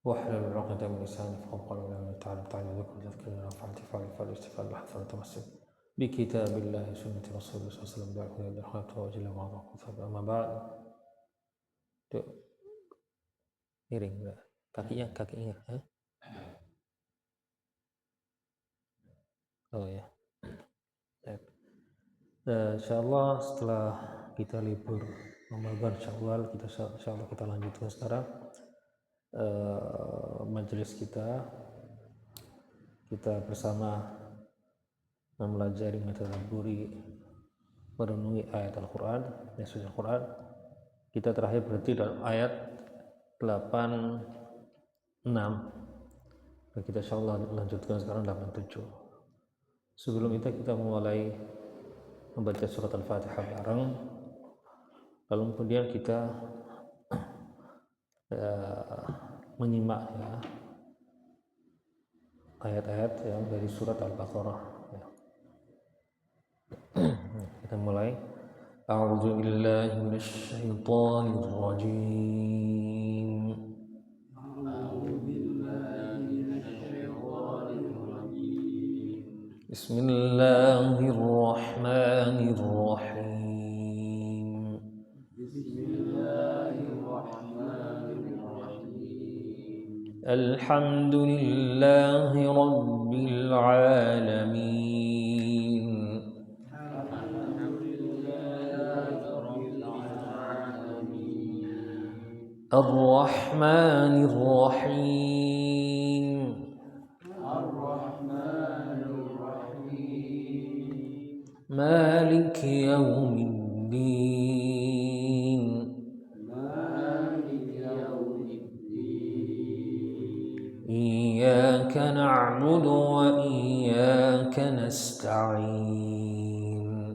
واحلل عقدة من لساني يفقهوا قولي تعالى ذكر تذكرنا نفعت فعل الاستفادة لحظة تمسك بكتاب الله سنة رسول الله صلى الله عليه وسلم بالهدى بالحق وجل وعظم كتاب أما بعد. Tuh, miring enggak? Kakinya oh ya. Insyaallah setelah kita libur Ramadan Syawal, insyaallah kita lanjutkan sekarang majelis kita bersama mempelajari mentadabburi merenungi ayat Al-Qur'an, suci Al-Qur'an. Kita terakhir berhenti dalam ayat 86 dan kita insyaallah lanjutkan sekarang 87. Sebelum itu kita mulai membaca surat Al-Fatihah bareng, lalu kemudian kita menyimak ya ayat-ayat yang dari surat Al-Baqarah ya. Kita mulai. A'udzu billahi minasy syaithanir rajim. Bismillahirrahmanirrahim. Alhamdulillahi rabbil alamin. Ar-Rahmanir Rahim. Malik yaumiddin. Iyyaka na'budu wa iyyaka nasta'in.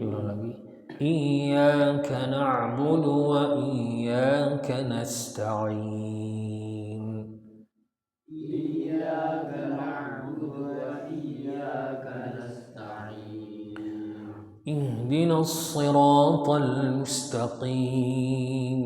Ulang lagi. Iyyaka na'budu wa iyyaka nasta'in. Ihdinas siratal mustaqim.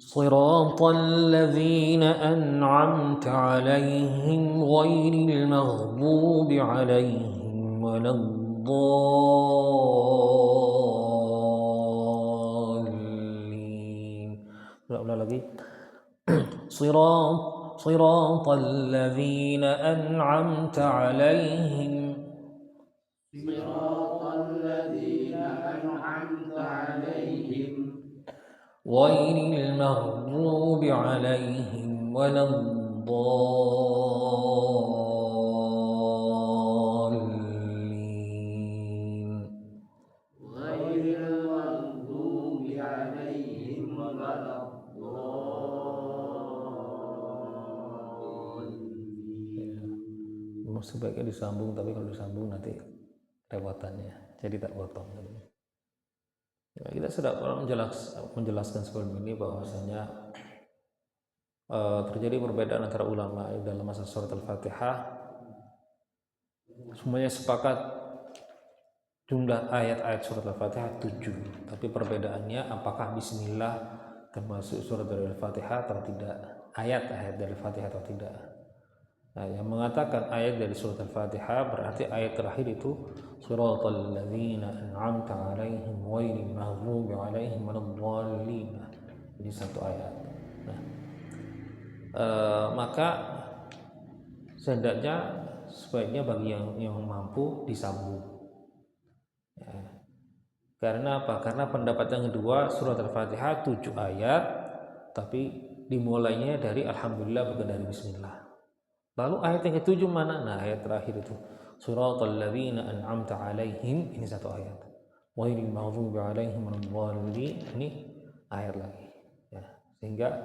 Siratal ladzina an'amta 'alaihim ghairil maghdubi 'alaihim waladdallin. Ulang lagi. Siratal ladzina an'amta 'alaihim ghairil maghdubi 'alaihim waladdallin. Sebaiknya disambung, tapi kalau disambung nanti lewatannya, jadi tak potong. Ya, kita sudah menjelaskan sebelum ini bahwasanya terjadi perbedaan antara ulama dalam masa surat Al-Fatihah. Semuanya sepakat jumlah ayat-ayat surat Al-Fatihah 7, tapi perbedaannya apakah Bismillah termasuk surat dari Al-Fatihah atau tidak, ayat-ayat dari Al-Fatihah atau tidak. Nah, yang mengatakan ayat dari surat Al-Fatihah berarti ayat terakhir itu siratal ladzina an'amta 'alaihim ghairil maghdubi 'alaihim waladdallin. Ini satu ayat. Nah, maka sebaiknya bagi yang mampu disambung. Ya. Karena apa? Karena pendapat yang kedua surat Al-Fatihah 7 ayat, tapi dimulainya dari Alhamdulillah bukan dari Bismillah. Lalu ayat yang ketujuh mana? Nah, ayat terakhir itu siratal ladzina an'amta 'alaihim, ini satu ayat. Ghairil maghdubi 'alaihim waladdallin, ini ayat lagi. Ya, sehingga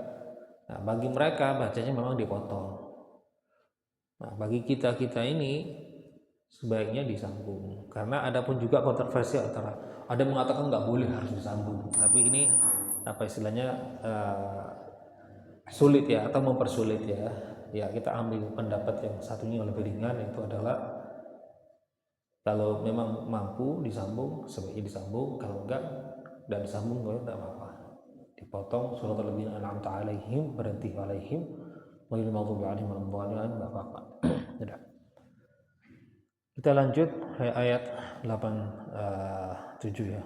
bagi mereka bacanya memang dipotong. Nah, bagi kita ini sebaiknya disambung. Karena ada pun juga kontroversi antara ada yang mengatakan nggak boleh, harus disambung. Tapi ini apa istilahnya sulit ya, atau mempersulit ya. Ya, kita ambil pendapat yang satunya lebih ringan, yaitu adalah Kalau memang mampu disambung, sebaiknya disambung. Kalau enggak dan disambung, enggak apa-apa. Dipotong surat al-ladzina an'amta alaihim, berhenti alaihim, ghairil maghdubi alaihim waladdallin, enggak apa-apa. Tidak. Kita lanjut ayat 7 ya.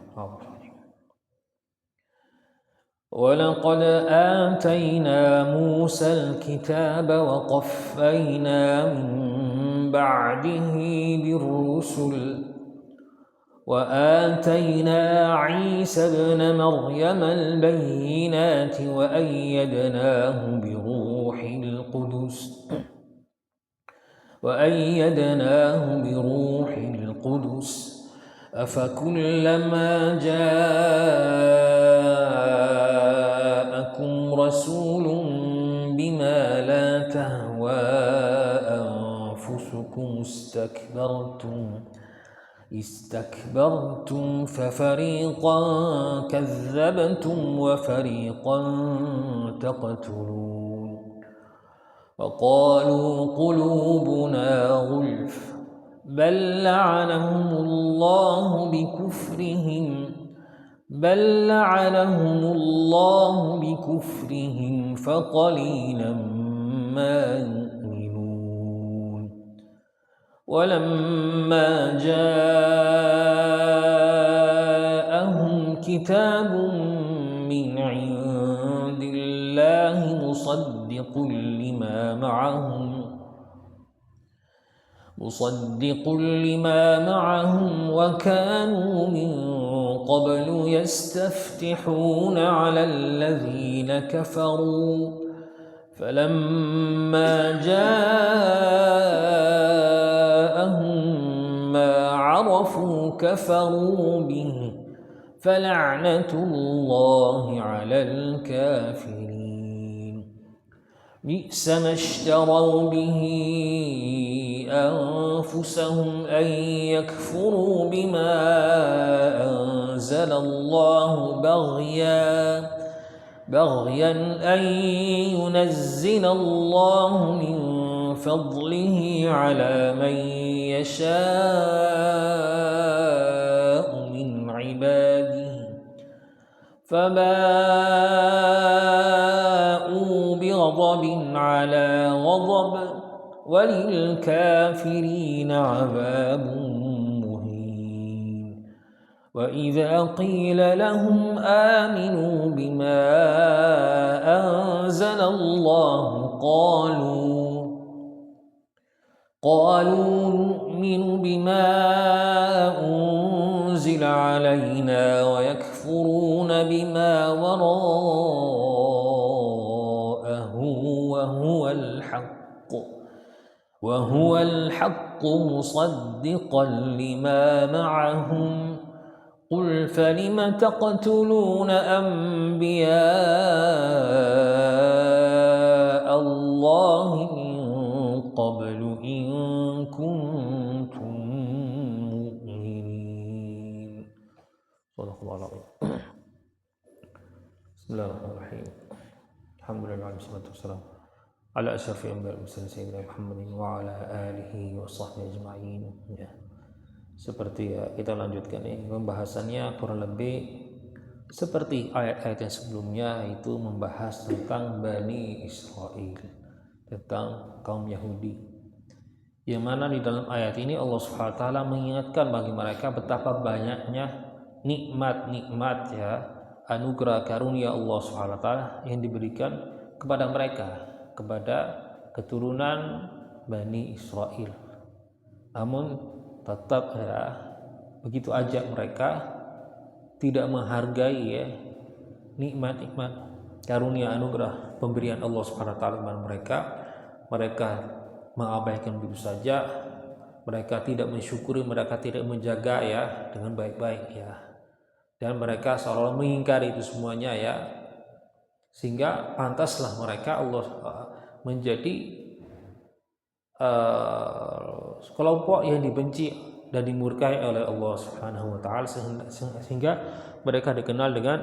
ولقد آتينا موسى الكتاب وقفينا من بعده بالرسل وآتينا عيسى ابن مريم البينات وأيدناه بروح القدس أفكلما جاءكم رسول بما لا تهوى أنفسكم استكبرتم ففريقا كذبتم وفريقا تقتلون وقالوا قلوبنا غلف بل لعنهم الله بكفرهم فقليلا ما يؤمنون ولما جاءهم كتاب من عند الله مصدق لما معهم وكانوا من قبل يستفتحون على الذين كفروا فلما جاءهم ما عرفوا كفروا به فلعنة الله على الكافرين بئس ما اشتروا به أنفسهم أن يكفروا بما أنزل الله بغيا أن ينزل الله من فضله على من يشاء من عباده فباءوا بغضب على غضب وللكافرين عذاب مهين وإذا قيل لهم آمنوا بما أنزل الله قالوا نؤمن بما أنزل علينا ويكفرون بما وراءه وهو الحق مصدقا لما معهم قل فلم تقتلون أنبياء الله من قبل إن كنتم مؤمنين صدق الله العظيم بسم الله الرحمن الرحيم الحمد لله والصلاة والسلام على أشرف الأنبياء والمرسلين سيدنا Muhammad wa ala alihi wa sahbihi ajma'in. Ya. Seperti ya, kita lanjutkan ini pembahasannya kurang lebih seperti ayat-ayat yang sebelumnya, itu membahas tentang Bani Israel, tentang kaum Yahudi. Yang mana di dalam ayat ini Allah Subhanahu wa taala mengingatkan bagi mereka betapa banyaknya nikmat-nikmat ya, anugerah karunia Allah Subhanahu wa taala yang diberikan kepada mereka, kepada keturunan Bani Israel. Namun tetap ya, begitu aja mereka tidak menghargai ya nikmat-nikmat karunia anugerah pemberian Allah Subhanahu wa taala kepada mereka. Mereka mengabaikan begitu saja. Mereka tidak mensyukuri, mereka tidak menjaga ya dengan baik-baik ya. Dan mereka seolah mengingkari itu semuanya ya. Sehingga pantaslah mereka Allah menjadi kelompok yang dibenci dan dimurkai oleh Allah Subhanahu wa taala, sehingga mereka dikenal dengan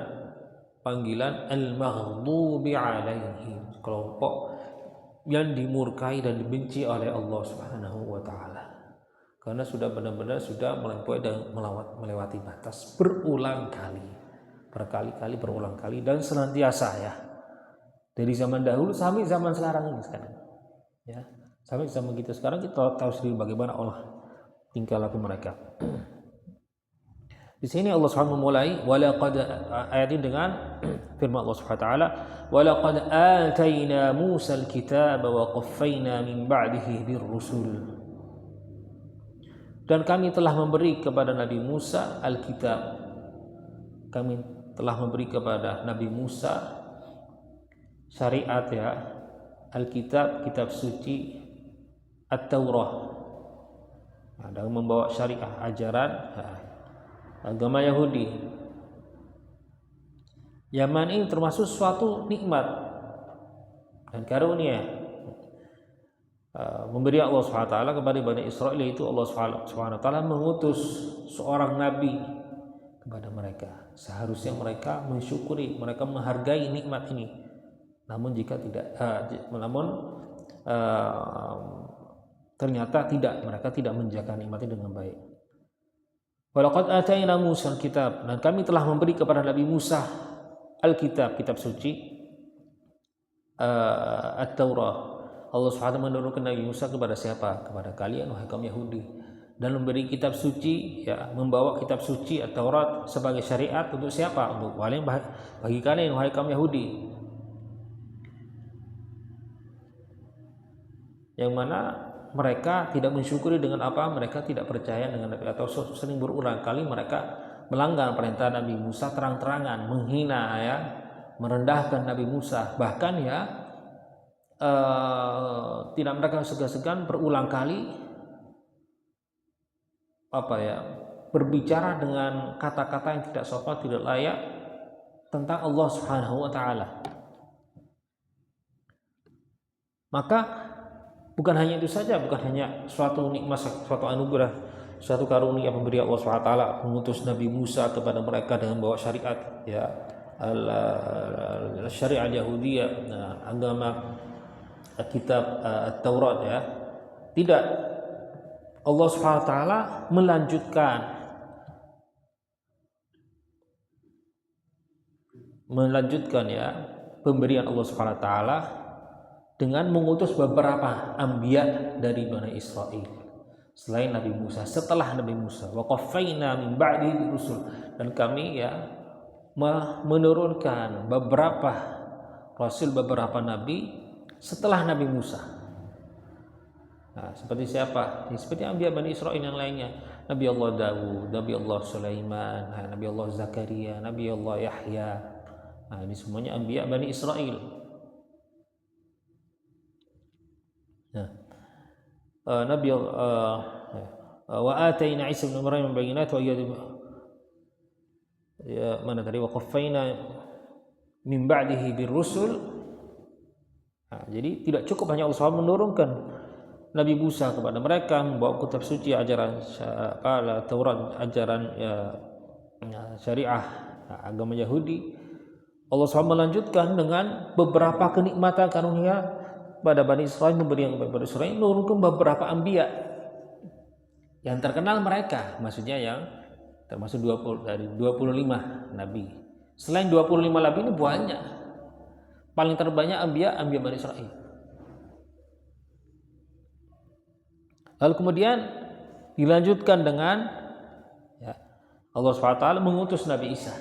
panggilan al-maghdubi alaihim, kelompok yang dimurkai dan dibenci oleh Allah Subhanahu wa taala. karena sudah benar-benar sudah melampaui dan melewati batas berulang kali, berulang kali dan senantiasa ya, dari zaman dahulu sampai zaman sekarang ini sekarang ya, sampai zaman kita sekarang kita tahu sendiri bagaimana Allah tingkah laku mereka. Di sini Allah Subhanahu memulai walaqad, ayat ini dengan firman Allah Subhanahu wa taala, walaqad atayna Musa al-kitaba wa qaffayna min ba'dihi bir-rusul. Dan kami telah memberi kepada Nabi Musa Alkitab. Kami telah memberi kepada Nabi Musa syariat ya, Alkitab, kitab suci, At-Taurah. Nah, dan membawa syariah, ajaran agama Yahudi. Zaman ini termasuk suatu nikmat dan karunia memberi Allah SWT kepada Bani Israel, yaitu Allah SWT mengutus seorang nabi kepada mereka. Seharusnya mereka mensyukuri, mereka menghargai nikmat ini. Namun jika tidak, ternyata tidak, mereka tidak menjaga nikmat ini dengan baik. Walaqad atayna Musa al-kitab, dan kami telah memberi kepada Nabi Musa Alkitab, kitab suci, At-Taurah. Allah SWT menurunkan Nabi Musa kepada siapa? Kepada kalian wahai kaum Yahudi, dan memberi kitab suci ya, membawa kitab suci At-Taurat sebagai syariat untuk siapa? Untuk kalian, bagi kalian wahai kaum Yahudi, yang mana mereka tidak mensyukuri dengan apa? Mereka tidak percaya dengan Nabi, atau sering berulang kali mereka melanggar perintah Nabi Musa terang-terangan, menghina ya, merendahkan Nabi Musa, bahkan ya tidak mereka segan-segan berulang kali berbicara dengan kata-kata yang tidak sopan, tidak layak tentang Allah Subhanahu wa taala. Maka bukan hanya itu saja, bukan hanya suatu nikmat, suatu anugerah, suatu karunia pemberi Allah SWT mengutus Nabi Musa kepada mereka dengan bawa syariat ya, syariat Yahudiyah, agama kitab Taurat ya. Tidak, Allah SWT melanjutkan ya pemberian Allah SWT dengan mengutus beberapa anbiya dari Bani Israel selain Nabi Musa, setelah Nabi Musa. Wa qaffayna min ba'dihi rusul, dan kami ya menurunkan beberapa rasul, beberapa nabi setelah Nabi Musa. Nah, seperti siapa? Seperti anbiya Bani Israel yang lainnya. Nabi Allah Dawud, Nabi Allah Sulaiman, Nabi Allah Zakaria, Nabi Allah Yahya. Nah, ini semuanya anbiya Bani Israel. Nah, Nabi wa atayna Isa bin Maryam bayyinat wa ya, mana tadi, wa qaffayna min ba'dihi bir-rusul. Nah, jadi tidak cukup hanya Allah SWT menurunkan Nabi Musa kepada mereka, membawa kitab suci, ajaran Taurat, ajaran syariah agama Yahudi. Allah SWT melanjutkan dengan beberapa kenikmatan karunia pada Bani Israel, memberi yang kepada Bani Israel, menurunkan beberapa anbiya yang terkenal mereka, maksudnya yang termasuk 25 nabi. Selain 25 nabi ini banyak, paling terbanyak anbiya Bani Israel. Lalu kemudian dilanjutkan dengan ya, Allah SWT mengutus Nabi Isa.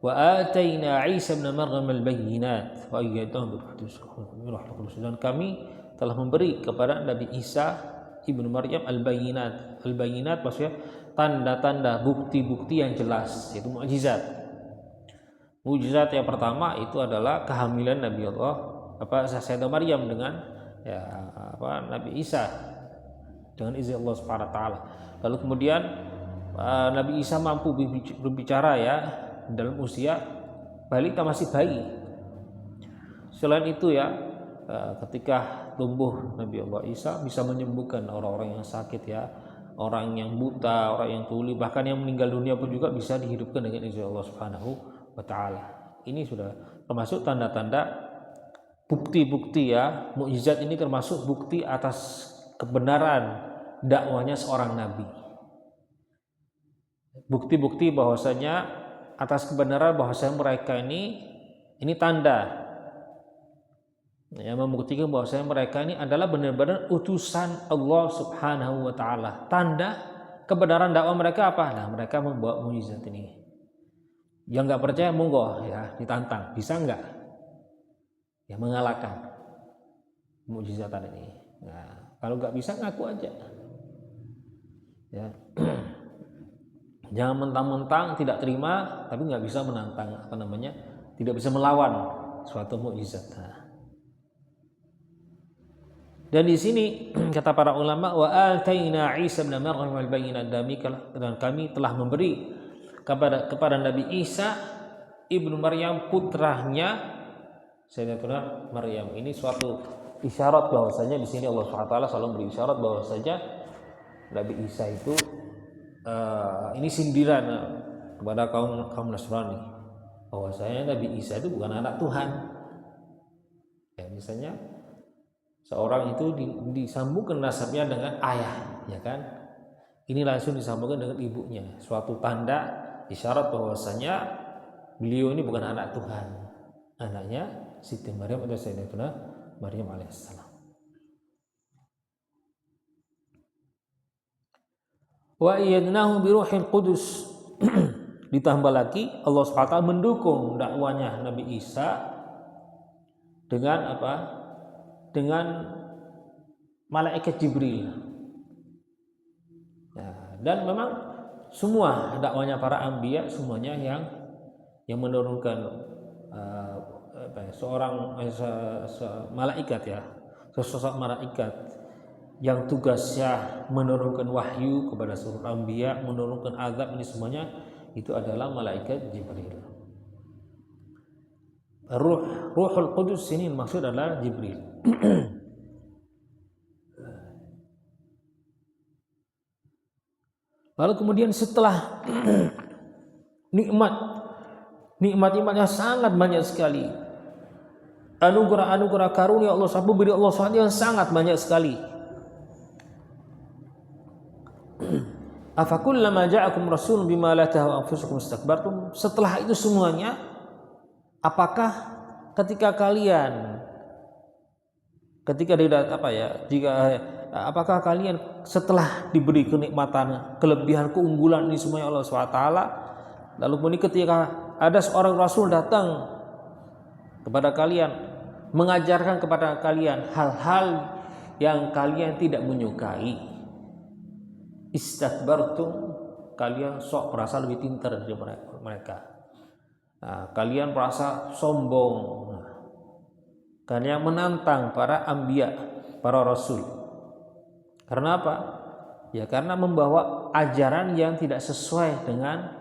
Wa atayna Isa bin Maryam al-bayyinat wa ayyadnahu bi Ruhil Qudus, dan kami telah memberi kepada Nabi Isa ibnu Maryam al-bayyinat. Al-bayyinat maksudnya tanda-tanda, bukti-bukti yang jelas, yaitu mukjizat. Mukjizat yang pertama itu adalah kehamilan Nabi Allah Sayyidah Maryam dengan Nabi Isa dengan izin Allah Subhanahu wa taala. Lalu kemudian Nabi Isa mampu berbicara ya dalam usia balita, masih bayi. Selain itu ya, ketika tumbuh Nabi Allah Isa bisa menyembuhkan orang-orang yang sakit ya, orang yang buta, orang yang tuli, bahkan yang meninggal dunia pun juga bisa dihidupkan dengan izin Allah Subhanahu wa taala. Ini sudah termasuk tanda-tanda, bukti-bukti ya, mukjizat ini termasuk bukti atas kebenaran dakwanya seorang nabi. Bukti-bukti bahwasanya atas kebenaran bahwasanya mereka ini tanda yang membuktikan bahwasanya mereka ini adalah benar-benar utusan Allah Subhanahu wa taala. Tanda kebenaran dakwah mereka apa? Nah, mereka membawa mukjizat ini. Yang nggak percaya monggo ya ditantang, bisa nggak? Ya mengalahkan mukjizatan ini. Nah, kalau nggak bisa ngaku aja. Ya. Jangan mentang-mentang tidak terima tapi nggak bisa menantang tidak bisa melawan suatu mukjizat. Nah. Dan di sini kata para ulama wa ataina Isa bin Maryam al-bayyinat dan kami telah memberi kepada Nabi Isa ibnu Maryam putranya Sayyidatuna Maryam. Ini suatu isyarat bahwasanya di sini Allah Subhanahu wa taala selalu beri isyarat bahwasanya Nabi Isa itu ini sindiran kepada kaum Nasrani bahwasanya Nabi Isa itu bukan anak Tuhan. Ya, misalnya seorang itu disambungkan nasabnya dengan ayah, ya kan? Ini langsung disambungkan dengan ibunya, suatu tanda isyarat bahwasanya beliau ini bukan anak Tuhan, anaknya Siti Maryam atau Sayyidatuna Maryam alaihissalam. Wa iyadnahu bi ruhil qudus. Ditambah lagi Allah SWT mendukung dakwanya Nabi Isa dengan apa? Dengan malaikat Jibril. Nah, dan memang semua dakwanya para anbiya semuanya yang menurunkan seorang malaikat ya, sesosok malaikat yang tugasnya menurunkan wahyu kepada seluruh anbiya, menurunkan azab, ini semuanya itu adalah malaikat Jibril. Ruhul Qudus ini maksud adalah Jibril. Lalu kemudian setelah nikmat-nikmatnya sangat banyak sekali, anugerah karunia Allah SWT beri Allah SWT yang sangat banyak sekali. Afakullama ja'akum rasulun bima la tahwa anfusukum istakbartum. Setelah itu semuanya, apakah apakah kalian setelah diberi kenikmatan, kelebihan, keunggulan ini semuanya Allah SWT, lalu kemudian ketika ada seorang rasul datang kepada kalian, mengajarkan kepada kalian hal-hal yang kalian tidak menyukai, istakbartum, kalian sok merasa lebih pintar dari mereka. Nah, kalian merasa sombong. Kalian menantang para anbiya, para rasul. Karena apa? Ya karena membawa ajaran yang tidak sesuai dengan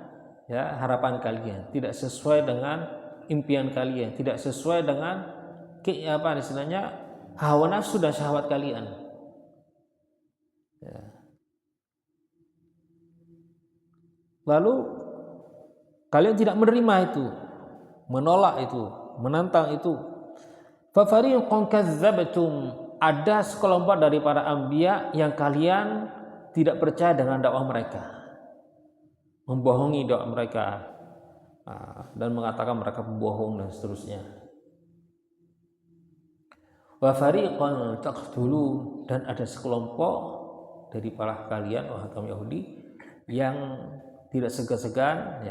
harapan kalian, tidak sesuai dengan impian kalian, tidak sesuai dengan hawa nafsu dan syahwat kalian. Ya. Lalu kalian tidak menerima itu, menolak itu, menantang itu. Fa fariqan kadzdzabtum, ada sekelompok dari para anbiya yang kalian tidak percaya dengan dakwah mereka, membohongi dakwah mereka dan mengatakan mereka pembohong dan seterusnya. Wa fariqan taqtulun, dan ada sekelompok dari para kalian wahai kaum Yahudi yang tidak segan-segan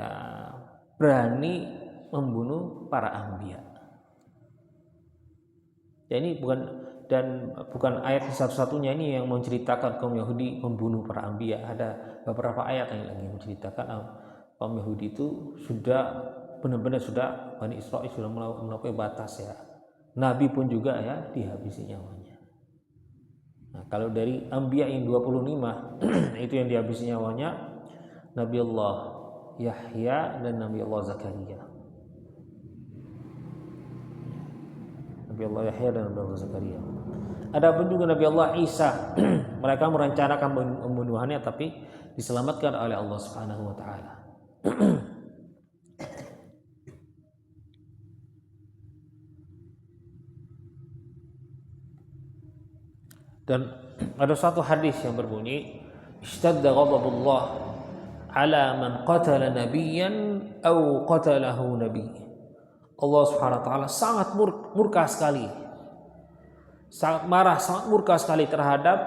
berani membunuh para anbiya. Ya, ini bukan ayat satu-satunya ini yang menceritakan kaum Yahudi membunuh para anbiya. Ada beberapa ayat yang lagi menceritakan kaum Yahudi itu sudah benar-benar Bani Israil sudah melampaui batas ya. Nabi pun juga dihabisi nyawanya. Nah, kalau dari anbiya yang 25 itu yang dihabisi nyawanya Nabi Allah Yahya dan Nabi Allah Zakaria. Nabi Allah Yahya dan Nabi Allah Zakaria. Adapun juga Nabi Allah Isa, mereka merencanakan pembunuhannya tapi diselamatkan oleh Allah Subhanahu wa taala. Dan ada satu hadis yang berbunyi, "Ishtadda ghadabullah ala man qatala nabiyyan aw qatalahu nabiy." Allah Subhanahu wa taala sangat murka sekali, sangat marah, sangat murka sekali terhadap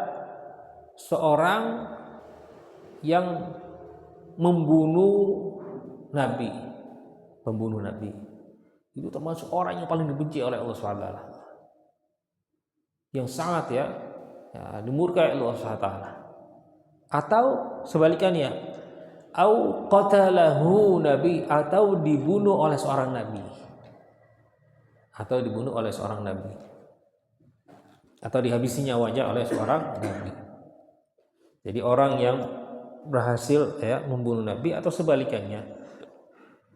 seorang yang membunuh nabi. Pembunuh nabi itu termasuk orang yang paling dibenci oleh Allah Subhanahu wa taala, yang sangat dimurkai Allah Subhanahu wa taala. Atau sebalikannya, au qatalahu nabi, atau dibunuh oleh seorang nabi, atau dibunuh oleh seorang nabi, atau dihabisi nyawanya oleh seorang nabi. Jadi orang yang berhasil membunuh nabi, atau sebalikannya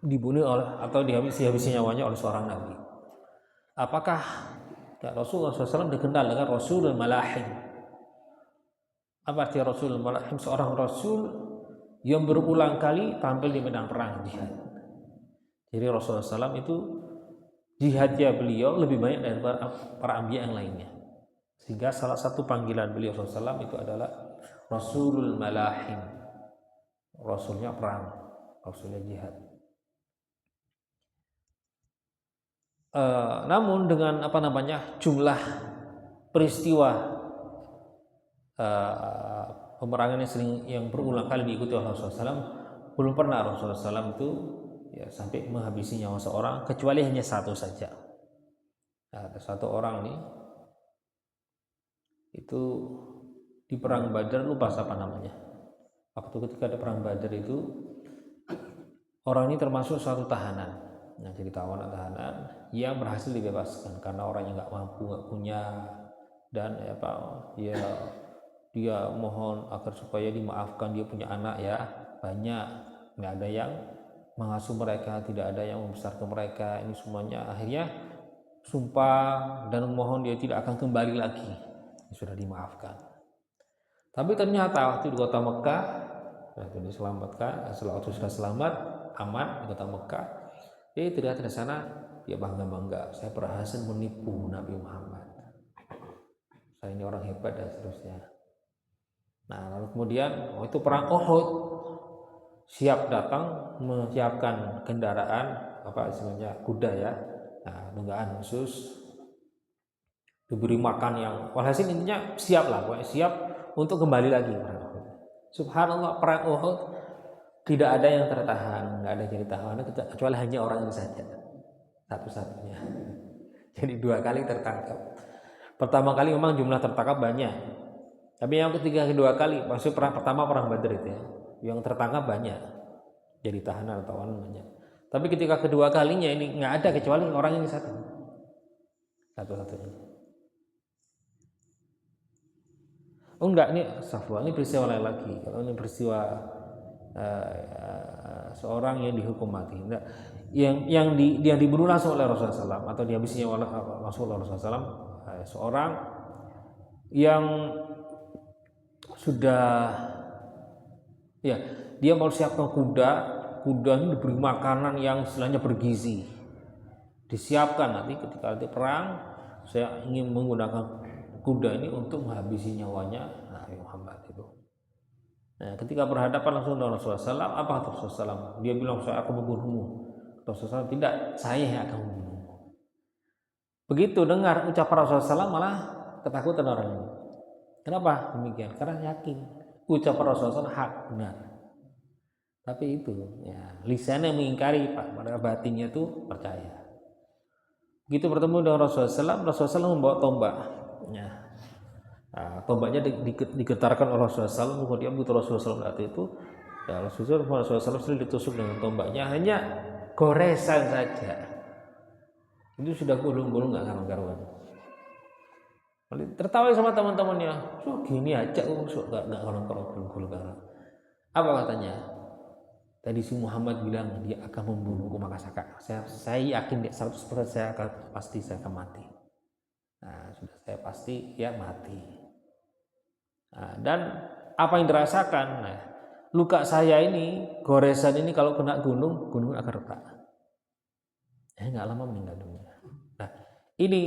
dibunuh oleh atau dihabisi nyawanya oleh seorang nabi. Apakah Rasulullah SAW dikenal dengan Rasulul Malahim? Apa arti Rasulul Malahim? Seorang Rasul yang berulang kali tampil di medan perang jihad. Jadi Rasulullah SAW itu jihadnya beliau lebih banyak dari para anbiya yang lainnya. Sehingga salah satu panggilan beliau SAW itu adalah Rasulul Malahim. Rasulnya perang, Rasulnya jihad. Namun dengan jumlah peristiwa peperangan yang berulang kali diikuti oleh Rasulullah SAW, belum pernah Rasulullah SAW itu sampai menghabisi nyawa seorang, kecuali hanya satu saja. Ada satu orang nih, itu di perang Badar, lupa siapa namanya. Waktu ketika ada perang Badar itu, orang ini termasuk suatu tahanan. Nah, jadi tahanan yang berhasil dibebaskan karena orangnya nggak mampu, nggak punya, dan dia mohon agar supaya dimaafkan, dia punya anak banyak, nggak ada yang mengasuh mereka, tidak ada yang membesarkan mereka, ini semuanya akhirnya sumpah dan mohon dia tidak akan kembali lagi, sudah dimaafkan. Tapi ternyata waktu di kota Mekah, waktu diselamatkan, setelah sudah selamat aman di kota Mekah, ternyata di sana dia bangga, saya berhasil menipu Nabi Muhammad, saya ini orang hebat dan seterusnya. Nah, lalu kemudian itu perang Uhud, siap datang menyiapkan kendaraan kuda tunggangan khusus, diberi makan yang walhasil intinya siap untuk kembali lagi. Subhanallah, perang Uhud tidak ada yang tertahan, nggak ada yang ditahan kecuali hanya orang ini saja, satu-satunya. Jadi 2 kali tertangkap. Pertama kali memang jumlah tertangkap banyak, tapi yang kedua kali, maksud perang pertama perang Badar itu yang tertangkap banyak, jadi tahanan atau tawanan banyak. Tapi ketika kedua kalinya ini nggak ada kecuali orang ini satu-satunya. Oh enggak, ini ini peristiwa lain lagi. Kalau ini peristiwa seorang yang dihukum mati, yang dibunuh langsung oleh Rasulullah SAW atau dihabisinya oleh Rasulullah SAW, seorang yang sudah dia mau siapkan kuda ini diberi makanan yang istilahnya bergizi, disiapkan nanti ketika perang saya ingin menggunakan kuda ini untuk menghabisi nyawanya Nabi Muhammad itu. Nah, ketika berhadapan langsung dengan Rasulullah SAW, apa kata Rasulullah SAW? Dia bilang, saya akan membunuhmu. Rasulullah SAW, tidak, saya yang akan membunuhmu. Begitu dengar ucapan Rasulullah SAW, malah ketakutan orang ini. Kenapa demikian? Karena yakin ucapan Rasulullah SAW hak, benar. Tapi itu, lisannya mengingkari, padahal batinnya itu percaya. Begitu bertemu dengan Rasulullah SAW membawa tombak. Tombaknya digetarkan oleh Rasulullah SAW, kemudian begitu Rasulullah SAW saat itu, Rasulullah SAW ditusuk dengan tombaknya, hanya goresan saja. Itu sudah gulung-gulung nggak karuan. Tertawa sama teman-temannya, gini aja nggak karuan. Apa katanya? Tadi si Muhammad bilang dia akan membunuhku, maka saya yakin 100% saya akan mati. Nah, sudah saya pasti mati. Nah, dan apa yang dirasakan? Nah, luka saya ini, goresan ini kalau kena gunung akan retak. Nggak lama meninggal dunia. Nah, ini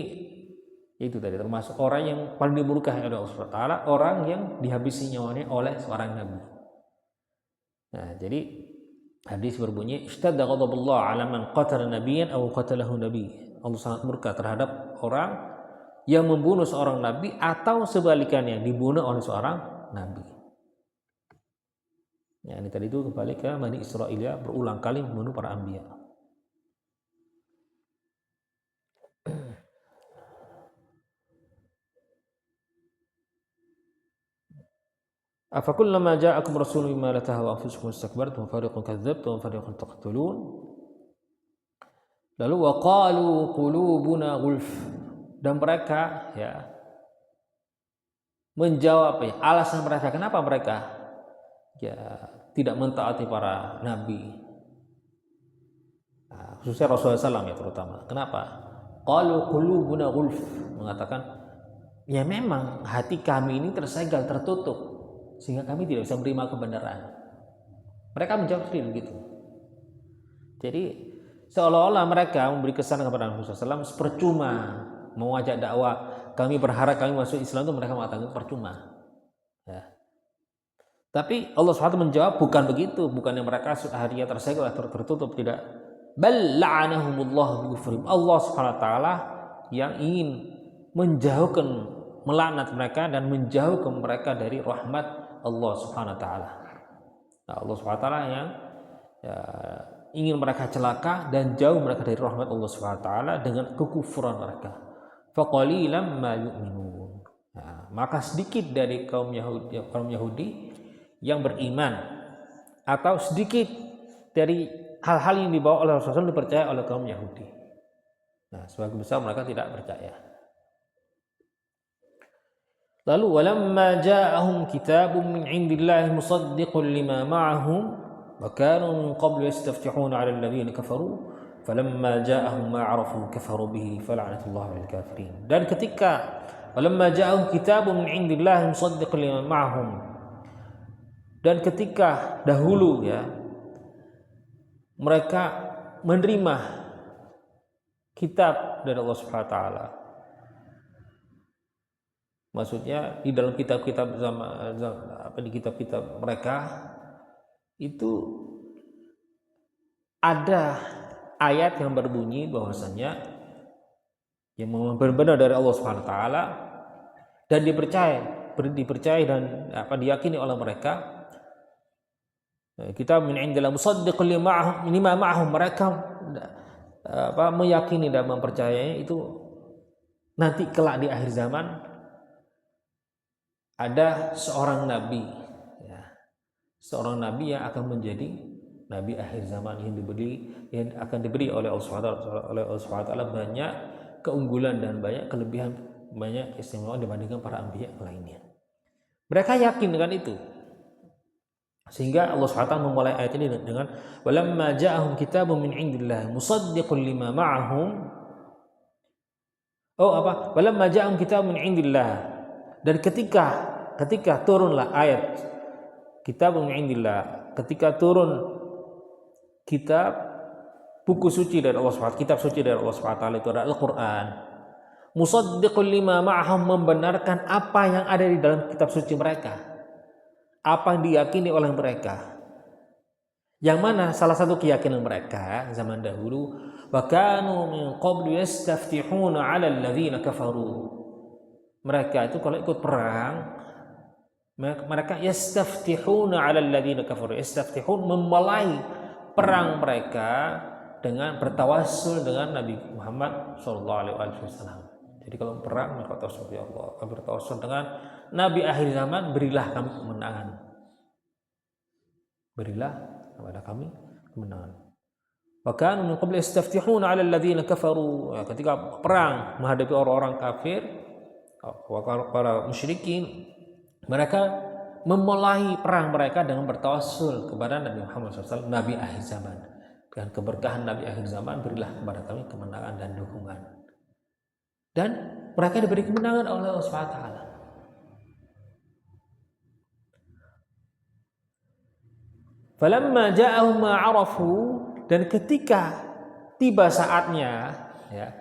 Itu tadi termasuk orang yang paling dimurkahi oleh Allah Subhanahu wa taala, orang yang dihabisi nyawanya oleh seorang nabi. Nah, jadi hadis berbunyi istadda ghadabullah 'ala man qatala nabiyyan aw qatalahu nabi. Allah sangat murka terhadap orang yang membunuh seorang nabi atau sebalikannya dibunuh oleh seorang nabi. Ya, ini tadi itu kembali ke Bani Israil ya, berulang kali membunuh para anbiya. Afakullama ja'akum rasulun bima la tahwa anfusukum istakbartum wa fariqun kadzdzabtum wa fariqun taqtulun. Lalu wa qalu qulubuna ghulf, dan mereka ya menjawab ya, alasan mereka kenapa mereka ya tidak mentaati para nabi, nah, khususnya Rasulullah SAW ya terutama. Kenapa? Qalu qulubuna ghulf, mengatakan ya memang hati kami ini tersegel, tertutup sehingga kami tidak bisa menerima kebenaran. Mereka menjawab seperti begitu. Jadi seolah-olah mereka memberi kesan kepada Rasulullah SAW percuma mau ajak dakwah, kami berharap kami masuk Islam, itu mereka mengatakan percuma ya. Tapi Allah SWT menjawab bukan begitu, bukannya mereka hatinya tersegel atau tertutup, tidak. Bal la'anahumullah bi kufrihim, Allah SWT yang ingin menjauhkan, melaknat mereka dan menjauhkan mereka dari rahmat Allah Subhanahu wa taala. Nah, Allah Subhanahu wa taala yang ya, ingin mereka celaka dan jauh mereka dari rahmat Allah Subhanahu wa taala dengan kekufuran mereka. Faqalilan ma yu'minun. Nah, maka sedikit dari kaum Yahudi yang beriman, atau sedikit dari hal-hal yang dibawa oleh Rasulullah dipercaya oleh kaum Yahudi. Nah, sebagian besar mereka tidak percaya. Lalu walamma ja'ahum kitabun min 'indillahi musaddiqun lima ma'ahum wa kanu min qablu yastaftihuna 'ala alladhina kafaru falamma ja'ahum ma 'arafu kafaru bihi fala'natullahi 'alal kafirin. Dan ketika walamma ja'ahum kitabun min 'indillahi musaddiqun lima ma'ahum, dan ketika dahulu ya mereka menerima kitab dari Allah Subhanahu wa taala. Maksudnya di dalam kitab-kitab di kitab-kitab mereka itu ada ayat yang berbunyi bahwasanya yang benar-benar dari Allah Subhanahu wa taala dan dipercaya dan diyakini oleh mereka. Kitab min indillah musaddiqun lima ma'ahum, mereka meyakini dan mempercayai itu nanti kelak di akhir zaman ada seorang nabi ya, seorang nabi yang akan menjadi nabi akhir zaman yang akan diberi oleh Allah SWT banyak keunggulan dan banyak kelebihan, banyak istimewa dibandingkan para anbiya lainnya. Mereka yakin dengan itu, sehingga Allah SWT memulai ayat ini dengan walamma ja'ahum kitabun min indillah musaddiqun lima ma'ahum. Walamma ja'ahum kitabun min indillah, dan ketika turunlah ayat kitabun min indillah, ketika turun kitab buku suci dari Allah SWT, kitab suci dari Allah SWT itu adalah Al-Quran, musaddiqun lima ma'ahum, membenarkan apa yang ada di dalam kitab suci mereka, apa yang diyakini oleh mereka. Yang mana salah satu keyakinan mereka zaman dahulu, wa kanu min qablu yastaftihuna 'ala alladhina kafaru. Mereka itu kalau ikut perang, mereka yastaftihuna 'ala alladhina kafaru. Yastaftihun, memulai perang mereka dengan bertawassul dengan Nabi Muhammad SAW. Jadi kalau perang mereka bertawassul ya Allah, kami bertawassul dengan Nabi akhir zaman, berilah kami kemenangan. Berilah kepada kami kemenangan. Wa kanu min qabli yastaftihuna 'ala alladhina kafaru. Ketika perang menghadapi orang-orang kafir, para musyrikin, mereka memulai perang mereka dengan bertawassul kepada Nabi Muhammad SAW, Nabi akhir zaman. Dengan keberkahan Nabi akhir zaman, berilah kepada kami kemenangan dan dukungan. Dan mereka diberi kemenangan oleh Allah SWT. Falamma ja'ahum ma 'arafu, dan ketika tiba saatnya ya,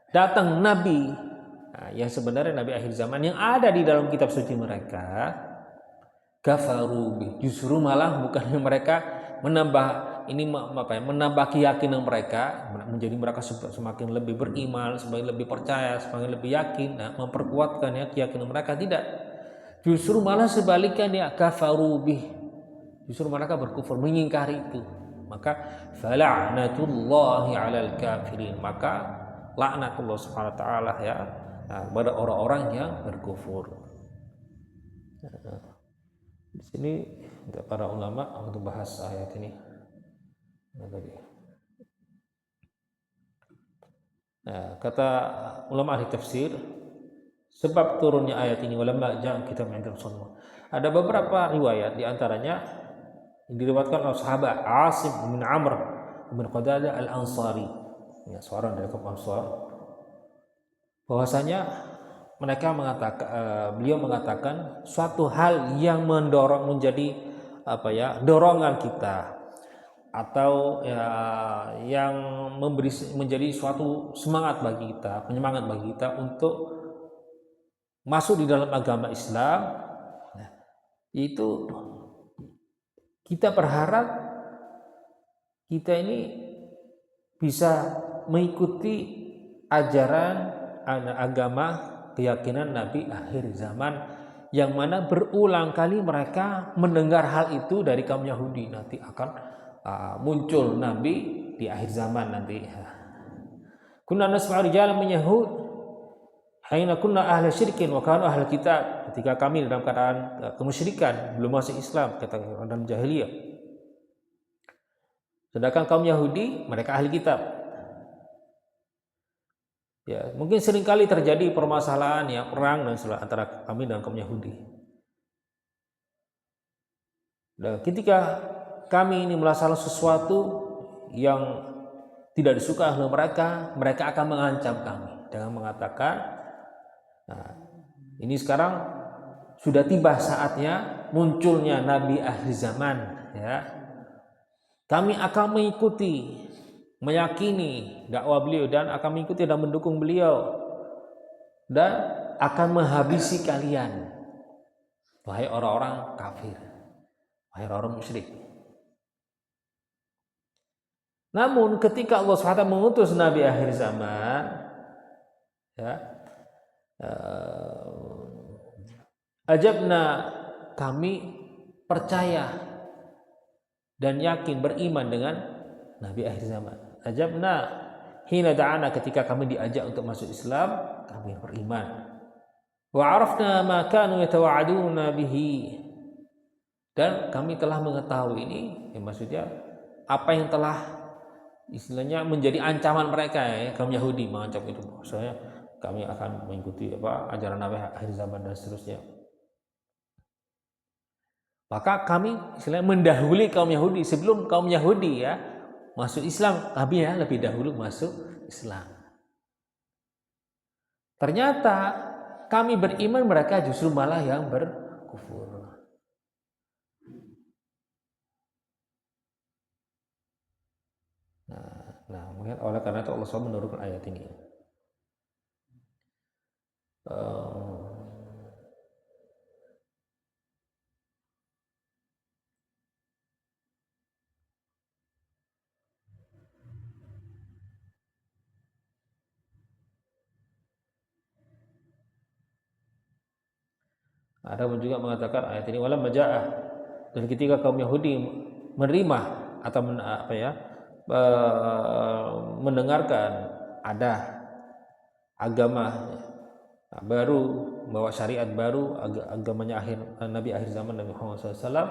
datang nabi yang sebenarnya nabi akhir zaman yang ada di dalam kitab suci mereka, kafaru, justru malah bukan mereka menambah menambah keyakinan mereka, menjadi mereka semakin lebih beriman, semakin lebih percaya, semakin lebih yakin, memperkuatkan keyakinan mereka, tidak. Justru malah sebaliknya, kafaru bih, justru mereka berkufur, mengingkari itu. Maka fala'natullahi 'alal kafirin, maka laknat Allah Subhanahu wa taala kepada orang-orang yang berkufur. Di sini para ulama untuk bahas ayat ini. Kata ulama ahli tafsir, sebab turunnya ayat ini walamma ja'a kitab min Rasulullah. Ada beberapa riwayat, di antaranya diriwayatkan oleh sahabat Asim bin Amr bin Qadadah al-Ansari, seorang dari kaum Ansar, bahwasanya beliau mengatakan suatu hal yang mendorong menjadi dorongan kita, atau yang menjadi suatu semangat bagi kita, penyemangat bagi kita untuk masuk di dalam agama Islam, itu kita berharap kita ini bisa mengikuti ajaran agama keyakinan Nabi akhir zaman, yang mana berulang kali mereka mendengar hal itu dari kaum Yahudi. Nanti akan muncul Nabi di akhir zaman nanti. Kunna nasma'u rijalan min Yahud haina kunna ahli syirkin wa kanu ahli kitab, ketika kami dalam keadaan kemusyrikan, belum masuk Islam, kata dalam jahiliyah. Sedangkan kaum Yahudi mereka ahli kitab. Ya, mungkin seringkali terjadi permasalahan perang dan antara kami dan kaum Yahudi. Dan ketika kami ini melaksanakan sesuatu yang tidak disuka oleh mereka, mereka akan mengancam kami dengan mengatakan, ini sekarang sudah tiba saatnya munculnya Nabi akhir zaman, kami akan mengikuti, meyakini dakwah beliau, dan akan mengikuti dan mendukung beliau, dan akan menghabisi kalian, wahai orang-orang kafir, wahai orang musyrik. Namun ketika Allah SWT mengutus Nabi akhir zaman, ajabna, kami percaya dan yakin, beriman dengan Nabi akhir zaman. Ajabna hina da'ana, ketika kami diajak untuk masuk Islam, kami beriman. Wa arafna ma kanu yatawa'aduna bihi, dan kami telah mengetahui ini, maksudnya apa yang telah istilahnya menjadi ancaman mereka, kaum Yahudi mengancam itu, maksudnya kami akan mengikuti ajaran Nabi akhir zaman dan seterusnya. Maka kami istilahnya mendahului kaum Yahudi, sebelum kaum Yahudi masuk Islam, kami lebih dahulu masuk Islam. Ternyata kami beriman, mereka justru malah yang berkufur. Nah, mungkin oleh karena itu Allah SWT menurunkan ayat ini. Ada pun juga mengatakan ayat ini walam maja'ah, dan ketika kaum Yahudi menerima atau mendengarkan ada agama baru, bawa syariat baru, agamanya Nabi akhir zaman, Nabi Muhammad SAW,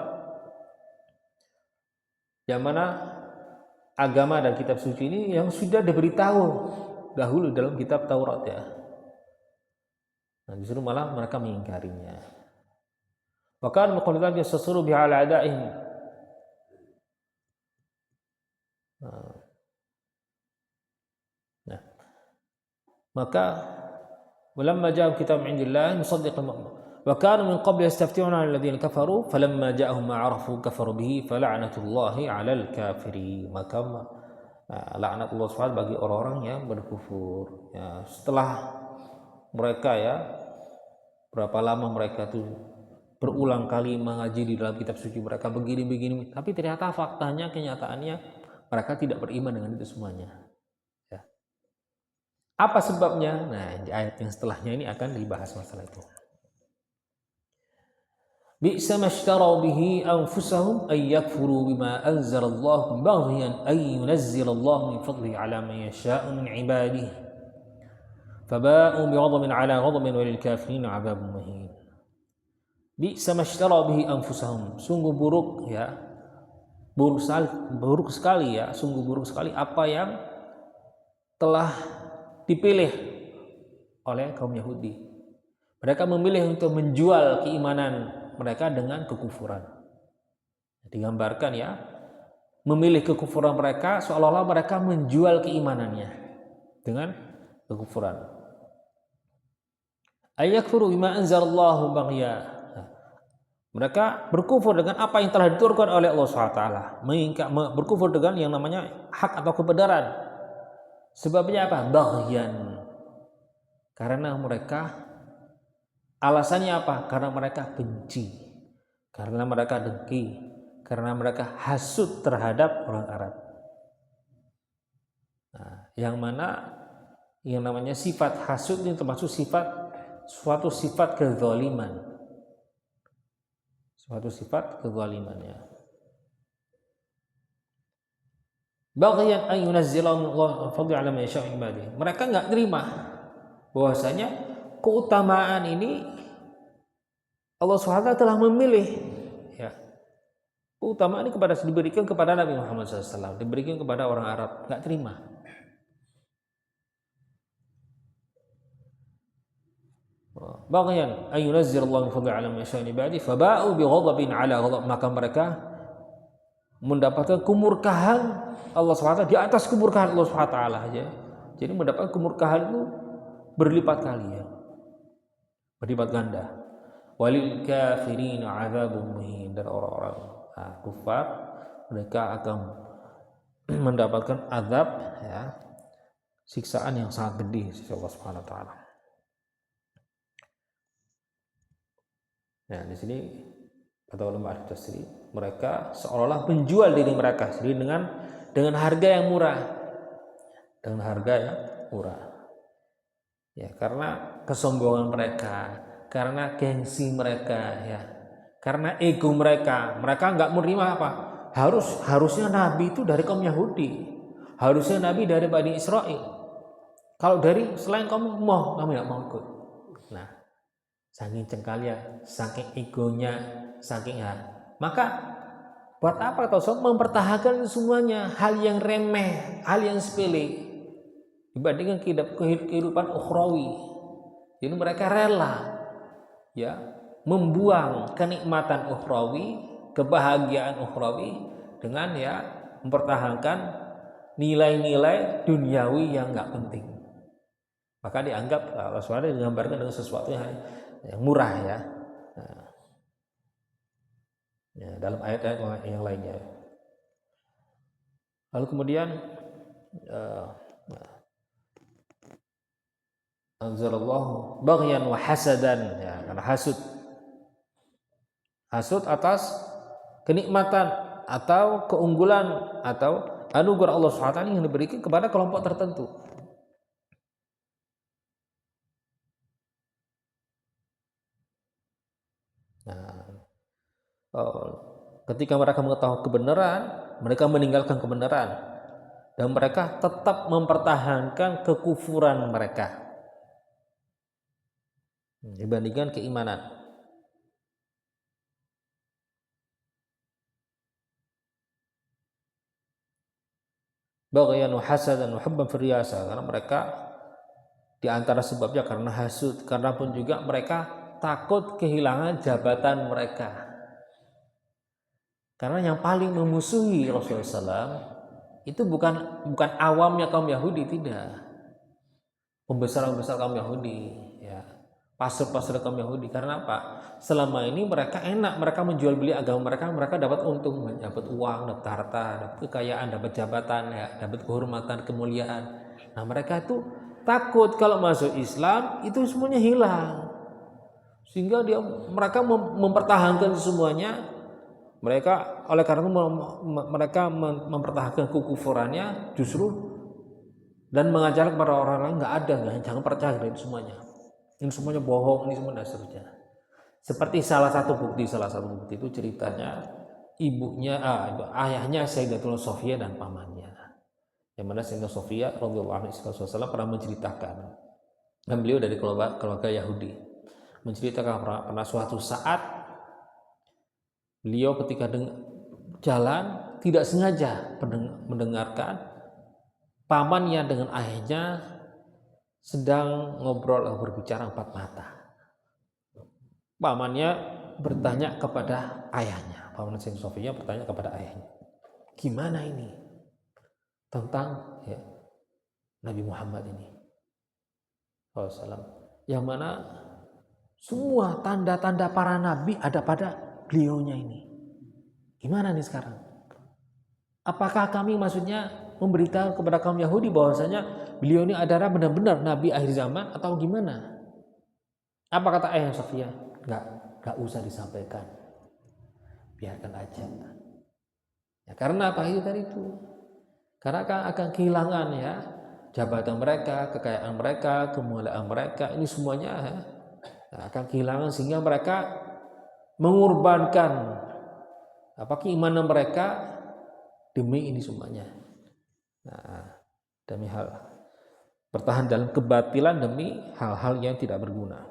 yang mana agama dan kitab suci ini yang sudah diberitahu dahulu dalam kitab Taurat, nah justru malah mereka mengingkarinya. Wa kanu muqallidatan yastasuru biha ala a'da'ihim. Nah, maka walamma ja'ahum kitabun 'indillah musaddiqan wa kanu min qabl yastaftihuna 'ala alladziina kafaru falamma ja'ahum ma 'arafu kafaru bihi fala'natullahi 'alal kafirin. Maka laknat Allah SWT bagi orang-orang yang berkufur. Setelah mereka ya, berapa lama mereka tuh berulang kali mengaji di dalam kitab suci mereka begini, tapi ternyata faktanya, kenyataannya mereka tidak beriman dengan itu semuanya. Ya. Apa sebabnya? Nah, di ayat yang setelahnya ini akan dibahas masalah itu. Bi'sa mashtaraw bihi anfusahum ay yakfuru bima anzalallahu baghyan ay yunazzilallahu min fadlihi ala man yasha'u min ibadihi. Faba'u bighadabin ala ghadabin walil kafirin 'adzabun muhin. Bi'sa mashtaraw bihi anfusahum. Sungguh buruk ya. Buruk sekali ya, sungguh buruk sekali apa yang telah dipilih oleh kaum Yahudi. Mereka memilih untuk menjual keimanan mereka dengan kekufuran. Digambarkan ya, memilih kekufuran mereka seolah-olah mereka menjual keimanannya dengan kekufuran. Ayakfuru bima anzalallahu baghya. Mereka berkufur dengan apa yang telah diturunkan oleh Allah SWT. Berkufur dengan yang namanya hak atau kebenaran. Sebabnya apa? Baghyan. Karena mereka, alasannya apa? Karena mereka benci, karena mereka dengki, karena mereka hasud terhadap orang Arab. Nah, yang mana yang namanya sifat hasud ini termasuk suatu sifat kezaliman. Suatu sifat kezalimannya. Baghyan an yunazzilallahu min fadli ala man yasha'u min ibadihi. Mereka enggak terima bahwasanya keutamaan ini Allah SWT telah memilih ya. Keutamaan ini diberikan kepada Nabi Muhammad SAW, diberikan kepada orang Arab, enggak terima. Baghyan ay yunazzilallahu min fadli ala man yasha'u min ibadihi faba'u bighadabin ala ghadab, maka mereka mendapatkan kemurkaan Allah SWT di atas kemurkaan Allah SWT aja. Jadi mendapatkan kemurkaan itu berlipat kali ya. Berlipat ganda. Walil kafirin 'adzabun muhin, dan orang-orang kufar mereka akan mendapatkan azab ya, siksaan yang sangat pedih sisi Allah Subhanahu wa taala. Nah, di sini kata ulama tafsir, mereka seolah-olah menjual diri mereka sendiri dengan harga yang murah. Dengan harga yang murah. Ya, karena kesombongan mereka, karena gengsi mereka ya. Karena ego mereka enggak menerima apa? Harusnya nabi itu dari kaum Yahudi. Harusnya nabi dari Bani Israel. Kalau dari selain kamu enggak mau ikut. Nah, saking cengkalnya, saking egonya, saking maka buat apa atau mempertahankan semuanya hal yang remeh, hal yang sepele dibandingkan kehidupan ukhrawi. Jadi mereka rela ya membuang kenikmatan ukhrawi, kebahagiaan ukhrawi dengan ya mempertahankan nilai-nilai duniawi yang enggak penting. Maka dianggap Allah SWT digambarkan dengan sesuatu yang murah ya. Nah, ya dalam ayat-ayat yang lainnya. Lalu kemudian anzalallahu baghyan wa hasadan ya, karena hasud atas kenikmatan atau keunggulan atau anugerah Allah SWT yang diberikan kepada kelompok tertentu. Nah, ketika mereka mengetahui kebenaran, mereka meninggalkan kebenaran dan mereka tetap mempertahankan kekufuran mereka dibandingkan keimanan. Baghyan wa hasadan wa hubban firyasa, karena mereka di antara sebabnya karena hasud, karena pun juga mereka takut kehilangan jabatan mereka. Karena yang paling memusuhi Rasulullah SAW itu bukan awamnya kaum Yahudi, tidak. Pembesar-pembesar kaum Yahudi, ya, pastor-pastor kaum Yahudi. Karena apa? Selama ini mereka enak, mereka menjual beli agama mereka dapat untung, dapat uang, dapat harta, dapat kekayaan, dapat jabatan, ya, dapat kehormatan, kemuliaan. Nah, mereka itu takut kalau masuk Islam itu semuanya hilang, sehingga mereka mempertahankan semuanya. Mereka oleh karena mereka mempertahankan kekufurannya justru dan mengajar kepada orang lain nggak ada, jangan percaya itu semuanya bohong, ini semua dan seterusnya. Seperti salah satu bukti itu ceritanya ayahnya Sayyidatuna Sofia dan pamannya, yang mana Sayyidatuna Sofia radhiyallahu anha pernah menceritakan, dan beliau dari keluarga Yahudi, menceritakan pernah suatu saat beliau ketika jalan tidak sengaja mendengarkan pamannya dengan ayahnya sedang ngobrol atau berbicara empat mata. Pamannya bertanya kepada ayahnya, paman Sayyidatuna Sofia bertanya kepada ayahnya, gimana ini tentang Nabi Muhammad ini SAW, yang mana semua tanda-tanda para nabi ada pada beliaunya ini. Gimana nih sekarang? Apakah kami maksudnya memberitahu kepada kaum Yahudi bahwasanya beliau ini adalah benar-benar nabi akhir zaman atau gimana? Apa kata ayah Sofia? Enggak usah disampaikan, biarkan aja. Ya, karena apa itu tadi itu? Karena akan kehilangan jabatan mereka, kekayaan mereka, kemuliaan mereka, ini semuanya akan kehilangan, sehingga mereka mengorbankan keimanan mereka demi ini semuanya. Demi hal bertahan dalam kebatilan demi hal-hal yang tidak berguna.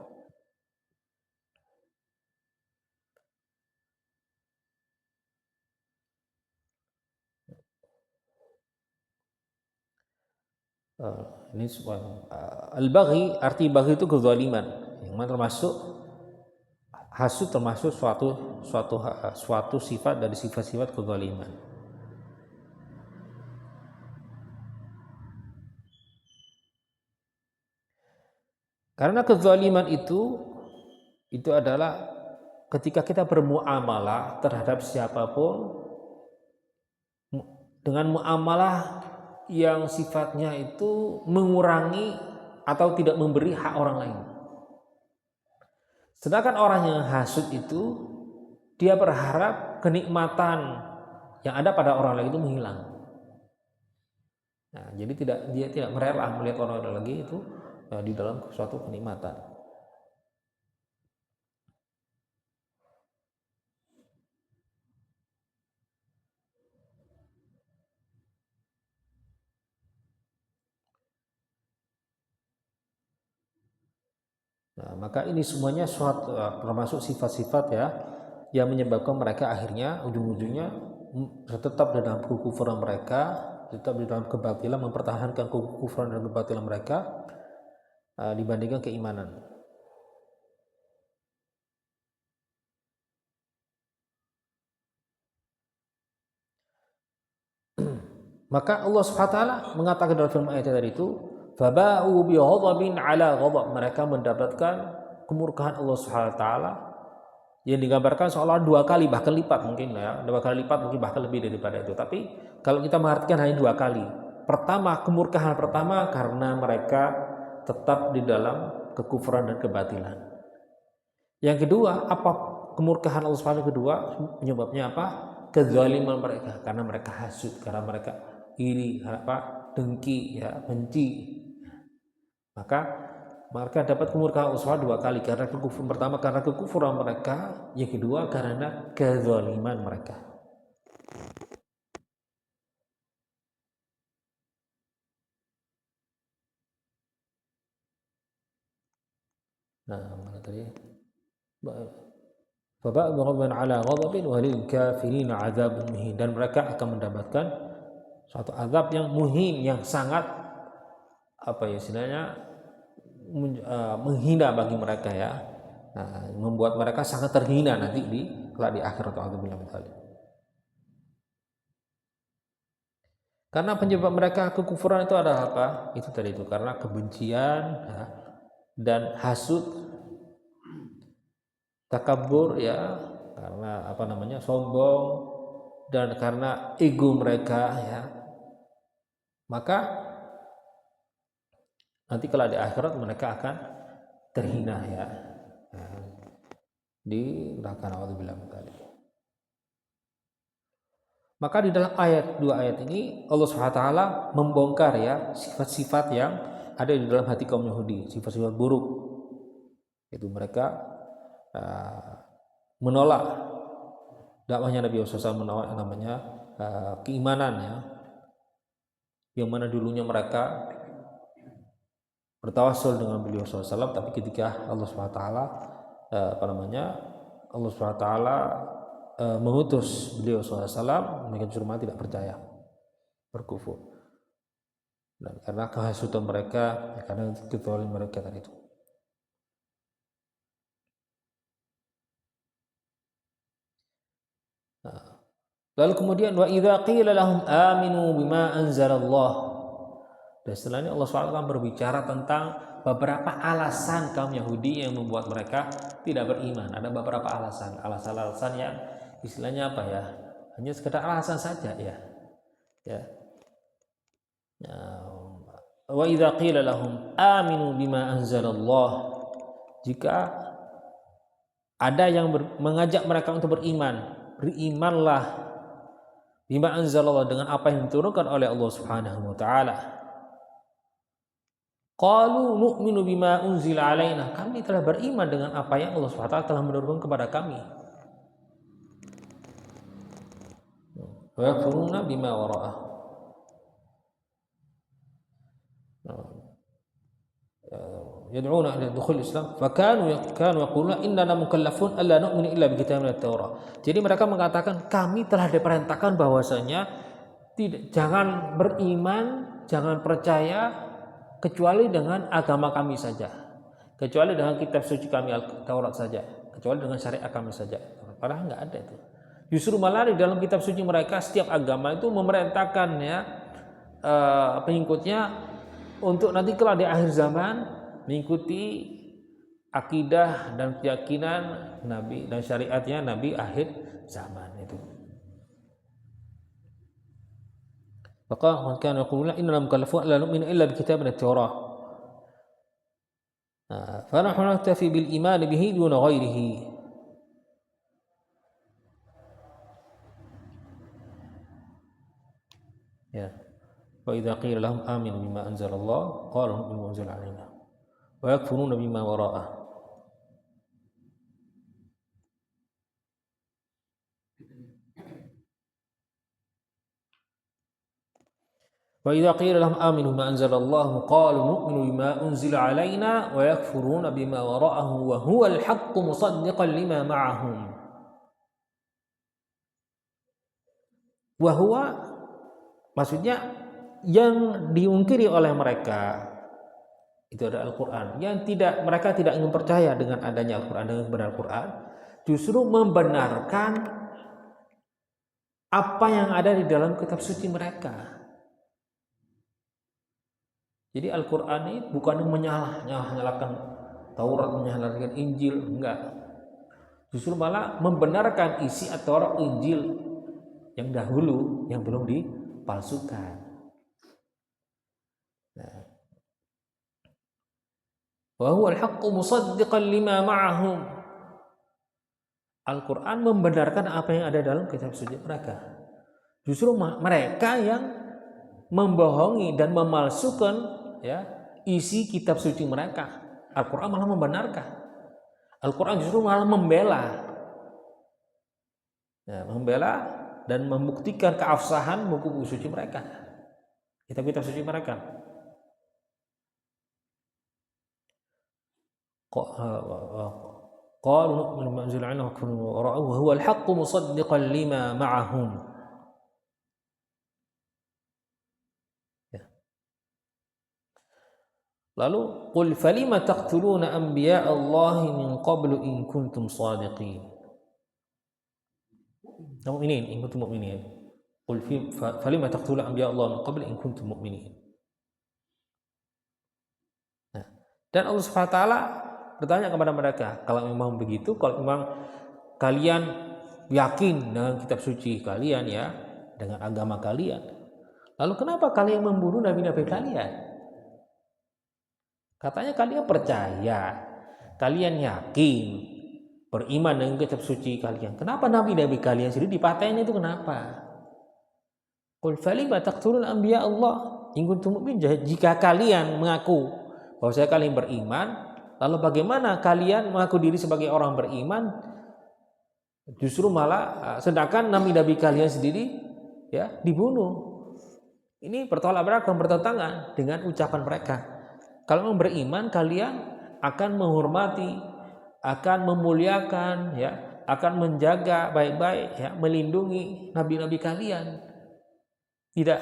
Ini al-baghi, arti baghi itu kezaliman, yang mana termasuk hasud, termasuk suatu sifat dari sifat-sifat kezaliman. Karena kezaliman itu adalah ketika kita bermuamalah terhadap siapapun dengan muamalah yang sifatnya itu mengurangi atau tidak memberi hak orang lain. Sedangkan orang yang hasud itu dia berharap kenikmatan yang ada pada orang lain itu menghilang. Jadi dia tidak merela melihat orang lain lagi itu di dalam suatu kenikmatan. Maka ini semuanya termasuk sifat-sifat yang menyebabkan mereka akhirnya ujung-ujungnya tetap dalam kekufuran mereka, tetap di dalam kebatilan, mempertahankan kekufuran dan kebatilan mereka dibandingkan keimanan. Maka Allah SWT mengatakan dalam firman ayat tadi itu, faba'u bi ghadabin ala ghadab, mereka mendapatkan kemurkaan Allah SWT yang digambarkan seolah dua kali, bahkan lipat mungkin dua kali lipat, mungkin bahkan lebih daripada itu. Tapi kalau kita mengartikan hanya dua kali. Pertama, kemurkaan pertama karena mereka tetap di dalam kekufuran dan kebatilan. Yang kedua, apa kemurkaan Allah SWT kedua? Penyebabnya apa? Kezaliman mereka, karena mereka hasud, karena mereka iri, dengki, benci. Maka mereka dapat kemurkaan Allah SWT dua kali, karena kekufuran pertama karena kekufuran mereka, yang kedua karena kezaliman mereka. Mana tadi? Faba'u ghadabin ala ghadabin wa lil kafirin 'adzabun muhin, dan mereka akan mendapatkan suatu azab yang muhin, yang sangat istilahnya menghina bagi mereka membuat mereka sangat terhina nanti di akhirat. Karena penyebab mereka kekufuran itu adalah apa? Itu tadi itu, karena kebencian dan hasud, takabur karena sombong, dan karena ego mereka Maka nanti kalau di akhirat mereka akan terhina ya. Nah, di neraka. Naudzubillah min dzalik. Maka di dalam dua ayat ini Allah SWT membongkar ya sifat-sifat yang ada di dalam hati kaum Yahudi, sifat-sifat buruk. Itu mereka menolak dakwahnya Nabi SAW, menolak yang namanya keimanan ya, yang mana dulunya mereka bertawassul dengan beliau SAW, tapi ketika Allah SWT Allah SWT mengutus beliau SAW, mereka justru tidak percaya, berkufur. Dan karena kehasutan mereka, karena ketolian mereka tadi itu. Lalu kemudian wa idza qila lahum aminu bima anzalallah. Dan setelahnya Allah SWT berbicara tentang beberapa alasan kaum Yahudi yang membuat mereka tidak beriman. Ada beberapa alasan yang istilahnya apa ya? Hanya sekedar alasan saja ya. Wa idza qila lahum aminu bima anzalallah. Jika ada yang mengajak mereka untuk berimanlah bima anzalallah, dengan apa yang diturunkan oleh Allah Subhanahu wa taala. Qalu nu'minu bima unzila alaina. Kami telah beriman dengan apa yang Allah Subhanahu wa taala telah menurunkan kepada kami. Wa yakfuruna bima wara'ah. Yad'una ila dukhul Islam fa kanu yaquluna innana mukallafun alla nu'minu illa bi kitabin at-Taurat. Jadi mereka mengatakan kami telah diperintahkan bahwasanya jangan beriman, jangan percaya kecuali dengan agama kami saja, kecuali dengan kitab suci kami Al-Taurat saja, kecuali dengan syariat kami saja. Padahal enggak ada itu. Justru malah di dalam kitab suci mereka setiap agama itu memerintahkan ya pengikutnya untuk nanti kalau di akhir zaman mengikuti akidah dan keyakinan Nabi dan syariatnya Nabi akhir zaman itu. Maka mereka yaquluna innal mukallafun la nu'minu illa bi kitabin at-Taurah. Fa nahnu naktafi bil iman bihi duna ghairihi. Ya. Wa idza qila lahum aminu bima anzalallah qalu nu'minu bima unzila alaina wa yakfuruna bima wara'ah. Wa idza qila lahum aminu bima anzalallahu qalu nu'minu bima unzila alaina wa yakfuruna bima wara'ahu wa huwa al-haqqu musaddiqan lima ma'ahum. Wa huwa maksudnya yang diungkiri oleh mereka itu adalah Al-Quran, yang mereka tidak ingin percaya dengan adanya Al-Quran, dengan kebenaran Al-Quran, justru membenarkan apa yang ada di dalam kitab suci mereka. Jadi Al-Quran ini bukan menyalahkan Taurat, menyalahkan Injil, enggak. Justru malah membenarkan isi Taurat, Injil yang dahulu yang belum dipalsukan. Nah. Wa huwa al-haqqu musaddiqan lima ma'ahum. Al-Quran membenarkan apa yang ada dalam kitab suci mereka. Justru mereka yang membohongi dan memalsukan ya isi kitab suci mereka. Al-Quran malah membenarkan. Al-Quran justru malah membela. Ya, membela dan membuktikan keabsahan buku suci mereka. Kitab-kitab suci mereka. Qalu nu'minu bima unzila alaina wa yakfuruna bima wara'ahu wa huwa al-haqqu musaddiqan lima ma'ahum. Lalu qul falima taqtuluna anbiya Allah min qablu in kuntum shadiqin. Mu'minin in kuntum mu'minin. Qul falima taqtuluna anbiya Allah min qablu in kuntum mu'minin. Dan Allah Subhanahu wa taala bertanya kepada mereka, kalau memang begitu, kalau memang kalian yakin dengan kitab suci kalian ya, dengan agama kalian, lalu kenapa kalian membunuh nabi-nabi kalian? Katanya kalian percaya, kalian yakin, beriman dengan kitab suci kalian. Kenapa nabi-nabi kalian sendiri dipatahin itu kenapa? Qul falima taqtulun anbiya Allah in kuntum mu'minin. Jika kalian mengaku bahwa kalian beriman, lalu bagaimana kalian mengaku diri sebagai orang beriman, justru malah sedangkan nabi-nabi kalian sendiri ya dibunuh. Ini bertolak belakang, bertentangan dengan ucapan mereka. Kalau beriman, kalian akan menghormati, akan memuliakan, ya, akan menjaga baik-baik, ya, melindungi nabi-nabi kalian. Tidak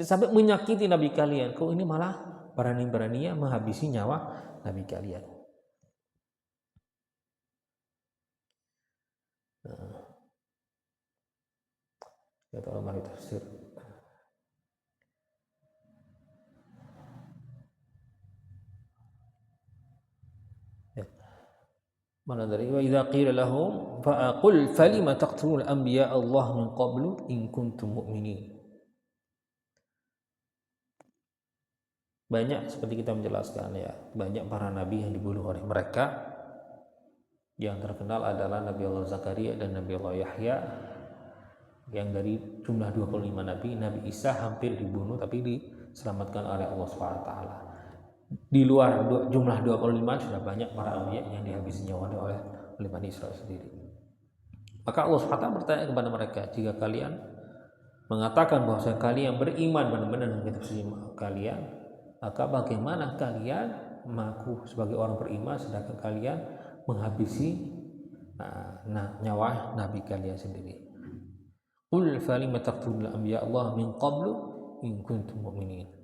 sampai menyakiti nabi kalian. Kok ini malah berani-beraninya menghabisi nyawa nabi kalian. Ya, tolong mari tafsir. Mana dari wa idza qila lahum faqul falima taqtulul anbiya Allah min qablu in kuntum mu'minin. Banyak seperti kita menjelaskan, ya, banyak para nabi yang dibunuh oleh mereka. Yang terkenal adalah Nabi Allah Zakaria dan Nabi Allah Yahya. Yang dari jumlah 25 nabi, Nabi Isa hampir dibunuh tapi diselamatkan oleh Allah SWT. Di luar jumlah 25 sudah banyak para anbiya yang dihabisi nyawanya oleh Bani Israil sendiri. Maka Allah SWT bertanya kepada mereka, jika kalian mengatakan bahwa kalian beriman benar-benar dengan kitab suci kalian, maka bagaimana kalian mengaku sebagai orang beriman sedangkan kalian menghabisi nyawa nabi kalian sendiri? Qul falima taqtulul anbiya Allah min qablu in kuntum mu'minin.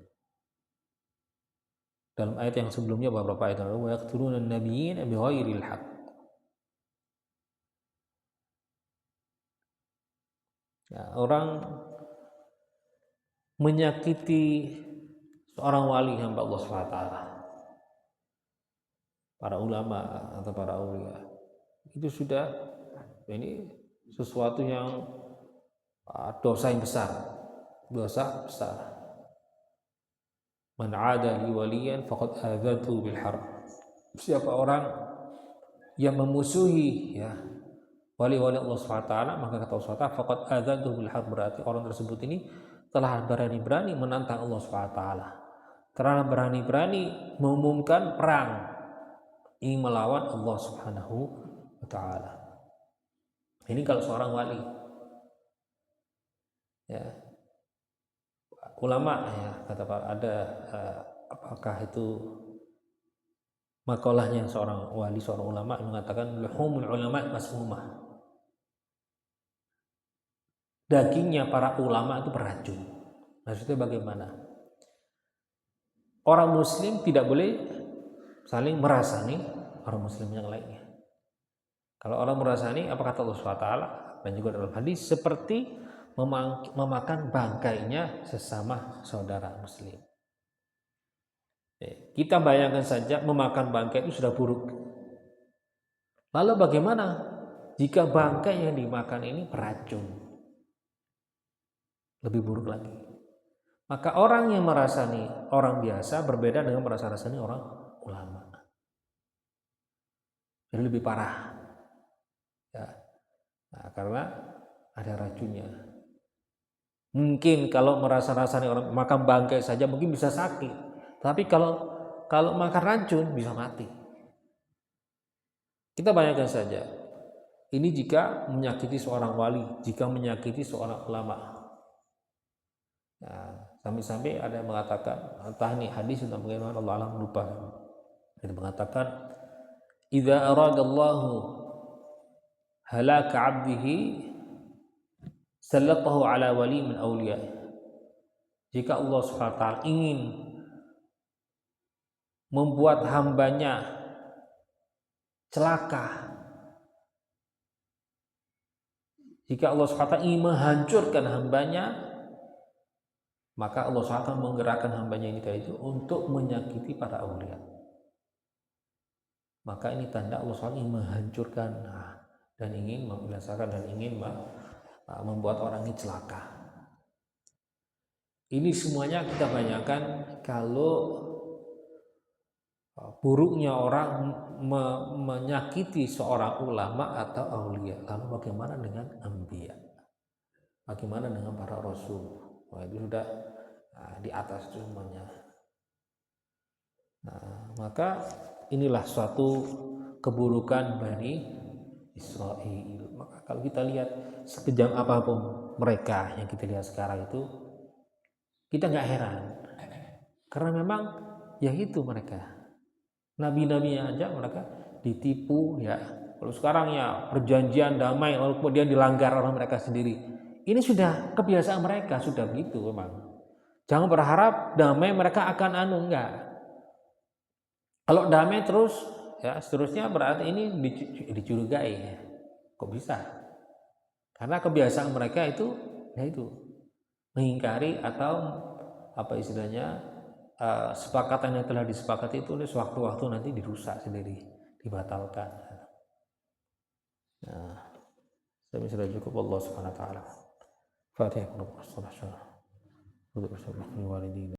Dalam ayat yang sebelumnya, beberapa ayat lalu, wa yaqtuluna an-nabiyyin bighairil haqq. Ya, orang menyakiti seorang wali hamba Allah SWT, para ulama atau para aulia, itu sudah ini sesuatu yang dosa yang besar, dosa besar. Man 'ada li waliyan faqad adzatu bil harb. Siapa orang yang memusuhi, ya, wali-wali Allah SWT, maka kata Allah SWT, faqad adzatu bil harb, berarti orang tersebut ini telah berani-berani menantang Allah SWT, telah berani-berani mengumumkan perang, ingin melawan Allah Subhanahu wa taala. Ini kalau seorang wali, ya. Ulama, ya, kata Pak, ada apakah itu makalahnya seorang wali, seorang ulama mengatakan luhumul ulama masmumah, dagingnya para ulama itu beracun. Maksudnya bagaimana? Orang muslim tidak boleh saling merasani orang muslim yang lainnya. Kalau orang merasani, apa kata Allah SWT dan juga dalam hadis, seperti memakan bangkainya sesama saudara muslim. Kita bayangkan saja memakan bangkai itu sudah buruk. Lalu bagaimana jika bangkai yang dimakan ini beracun? Lebih buruk lagi. Maka orang yang merasani orang biasa berbeda dengan merasa-rasani orang ulama. Jadi lebih parah. Ya. Nah, karena ada racunnya. Mungkin kalau merasa-rasani orang makan bangkai saja mungkin bisa sakit, tapi kalau makan racun bisa mati. Kita bayangkan saja, ini jika menyakiti seorang wali, jika menyakiti seorang ulama. Nah, sampai-sampai ada yang mengatakan, entah ini hadis tentang bagaimana, Allah alam lupa. Dia mengatakan, idza aradallahu halaka 'abdihi sallatahu ala wali min awliya. Jika Allah SWT ingin membuat hambanya celaka, jika Allah SWT ingin menghancurkan hambanya, maka Allah SWT menggerakkan hambanya ini tadi itu untuk menyakiti para awliya. Maka ini tanda Allah SWT ingin menghancurkan dan ingin membinasakan dan ingin membuat orang ini celaka. Ini semuanya kita bayangkan kalau buruknya orang menyakiti seorang ulama atau aulia. Lalu bagaimana dengan anbiya? Bagaimana dengan para rasul? Wah, itu sudah di atas itu semuanya. Maka inilah suatu keburukan Bani Israel. Maka kalau kita lihat sekejam apapun mereka yang kita lihat sekarang itu, kita nggak heran. Karena memang ya itu mereka. Nabi-nabinya aja mereka ditipu ya. Kalau sekarang ya perjanjian damai lalu kemudian dilanggar oleh mereka sendiri. Ini sudah kebiasaan mereka, sudah begitu memang. Jangan berharap damai mereka akan enggak. Kalau damai terus ya seterusnya berarti ini dicurigai ya. Kok bisa? Karena kebiasaan mereka itu ya itu mengingkari atau apa istilahnya sepakatan yang telah disepakati itu sewaktu-waktu nanti dirusak sendiri, dibatalkan. Nah, sudah cukup. Allah Subhanahu wa taala. Fatihah.